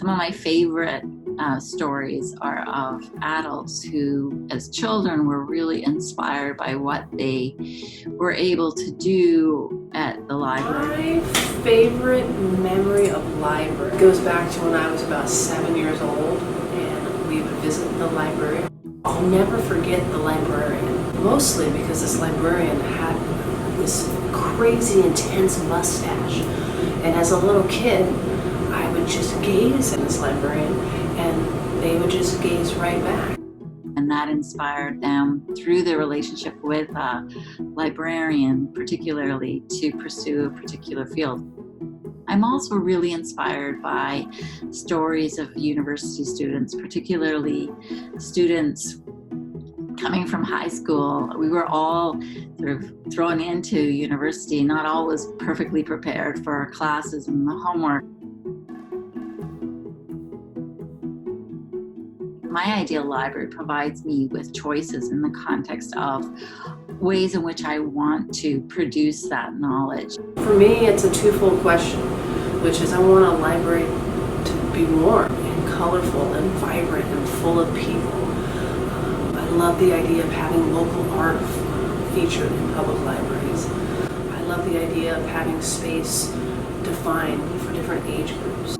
Some of my favorite stories are of adults who, as children, were really inspired by what they were able to do at the library. My favorite memory of library goes back to when I was about 7 years old and we would visit the library. I'll never forget the librarian, mostly because this librarian had this crazy intense mustache. And as a little kid, I would just gaze at this librarian and they would just gaze right back. And that inspired them through their relationship with a librarian, particularly to pursue a particular field. I'm also really inspired by stories of university students, particularly students coming from high school. We were all sort of thrown into university, not always perfectly prepared for our classes and the homework. My ideal library provides me with choices in the context of ways in which I want to produce that knowledge. For me, it's a twofold question, which is I want a library to be warm and colorful and vibrant and full of people. I love the idea of having local art featured in public libraries. I love the idea of having space defined for different age groups.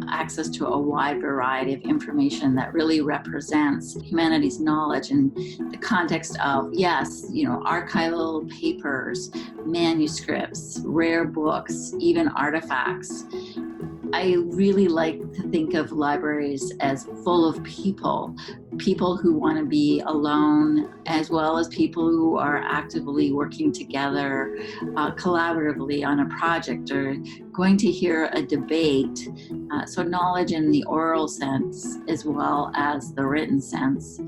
Access to a wide variety of information that really represents humanity's knowledge in the context of, yes, archival papers, manuscripts, rare books, even artifacts. I really like to think of libraries as full of people who want to be alone, as well as people who are actively working together collaboratively on a project or going to hear a debate. So knowledge in the oral sense as well as the written sense.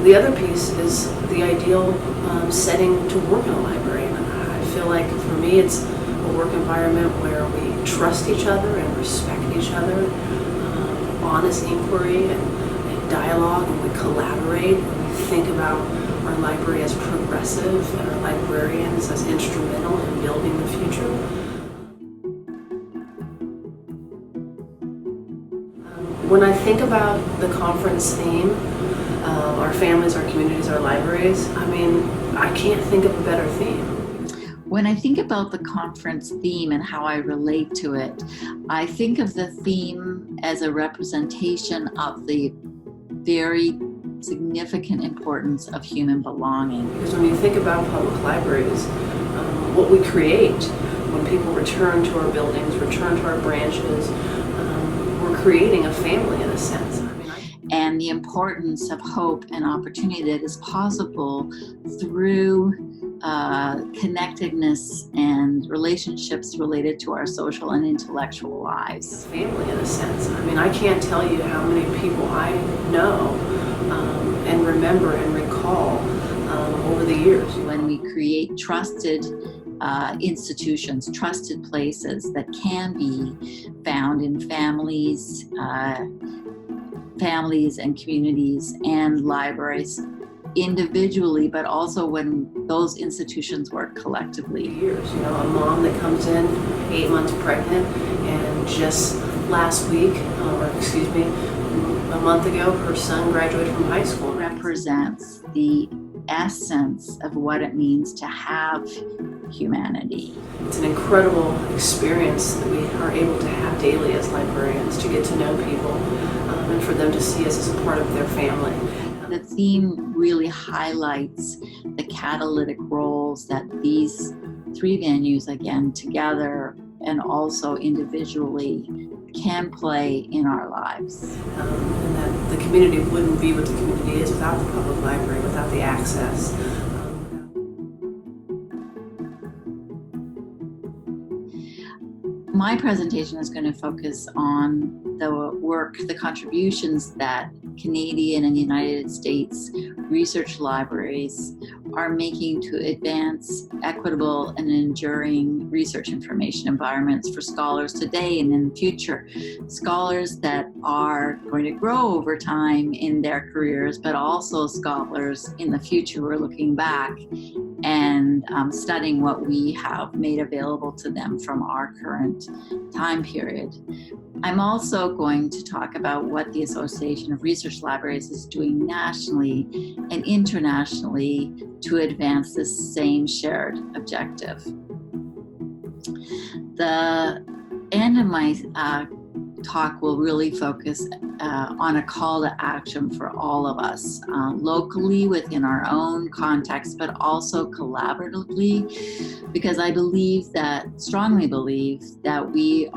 The other piece is the ideal setting to work in a library. And I feel like for me it's a work environment where we trust each other and respect each other, honest inquiry and dialogue, and we collaborate and we think about our library as progressive and our librarians as instrumental in building the future. When I think about the conference theme, our families, our communities, our libraries, I can't think of a better theme. When I think about the conference theme and how I relate to it, I think of the theme as a representation of the very significant importance of human belonging. Because when you think about public libraries, what we create when people return to our buildings, return to our branches, we're creating a family in a sense. And the importance of hope and opportunity that is possible through connectedness and relationships related to our social and intellectual lives. Family in a sense. I can't tell you how many people I know and remember and recall over the years. When we create trusted institutions, trusted places that can be found in families and communities and libraries individually, but also when those institutions work collectively. Years, a mom that comes in 8 months pregnant and just last week, a month ago, her son graduated from high school. Represents the essence of what it means to have humanity. It's an incredible experience that we are able to have daily as librarians, to get to know people and for them to see us as a part of their family. The theme really highlights the catalytic roles that these three venues, again, together and also individually, can play in our lives. And that the community wouldn't be what the community is without the public library, without the access. My presentation is going to focus on the work, the contributions that Canadian and United States research libraries are making to advance equitable and enduring research information environments for scholars today and in the future. Scholars that are going to grow over time in their careers, but also scholars in the future who are looking back and studying what we have made available to them from our current time period. I'm also going to talk about what the Association of Research Libraries is doing nationally and internationally to advance this same shared objective. The end of my talk will really focus on a call to action for all of us, locally within our own context, but also collaboratively, because I strongly believe that we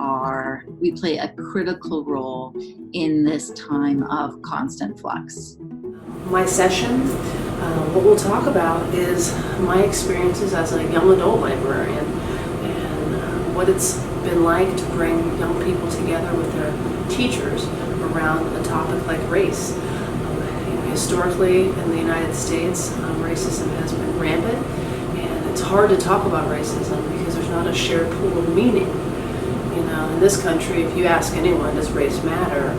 play a critical role in this time of constant flux. My session, what we'll talk about is my experiences as a young adult librarian and what it's been like to bring young people together with their teachers around a topic like race. Historically in the United States, racism has been rampant, and it's hard to talk about racism because there's not a shared pool of meaning. In this country, if you ask anyone, does race matter?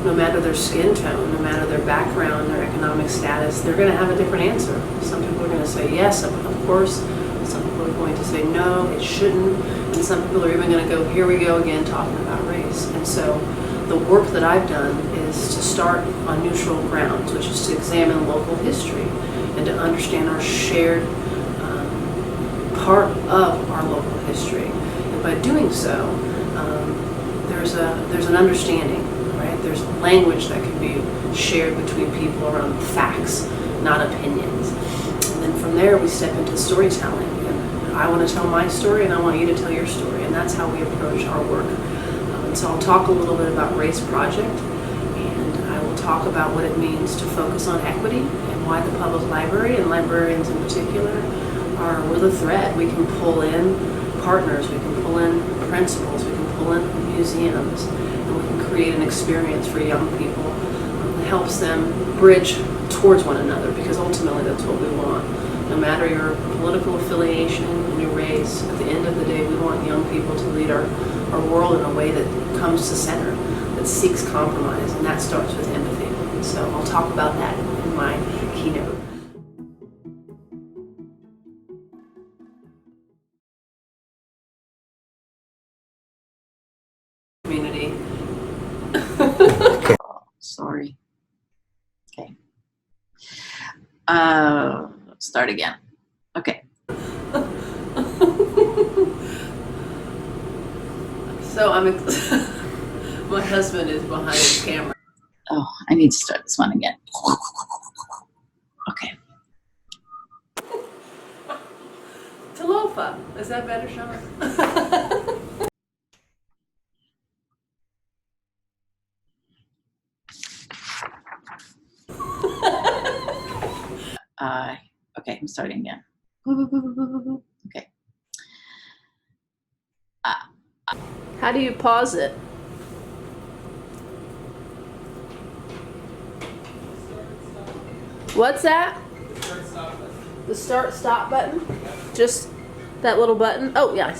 No matter their skin tone, no matter their background, their economic status, they're going to have a different answer. Some people are going to say yes, of course. Some people are going to say no, it shouldn't. And some people are even going to go, here we go again, talking about race. And so the work that I've done is to start on neutral grounds, which is to examine local history and to understand our shared part of our local history. And by doing so, there's an understanding, right? There's language that can be shared between people around facts, not opinions. And then from there, we step into storytelling. And I want to tell my story, and I want you to tell your story. And that's how we approach our work. And so I'll talk a little bit about Race Project, and I will talk about what it means to focus on equity and why the public library, and librarians in particular, we're the thread. We can pull in partners, we can pull in principals, we can pull in museums, and we can create an experience for young people that helps them bridge towards one another, because ultimately that's what we want. No matter your political affiliation and your race, at the end of the day, we want young people to lead our world in a way that comes to center, that seeks compromise, and that starts with empathy. So I'll talk about that in my keynote. Community. Sorry. Okay. Start again. Okay. So my husband is behind the camera. Oh, I need to start this one again. Okay. Tālofa. Is that better, Sean? Okay, I'm starting again. Okay. How do you pause it? What's that? The start stop button? Just that little button? Oh, yeah.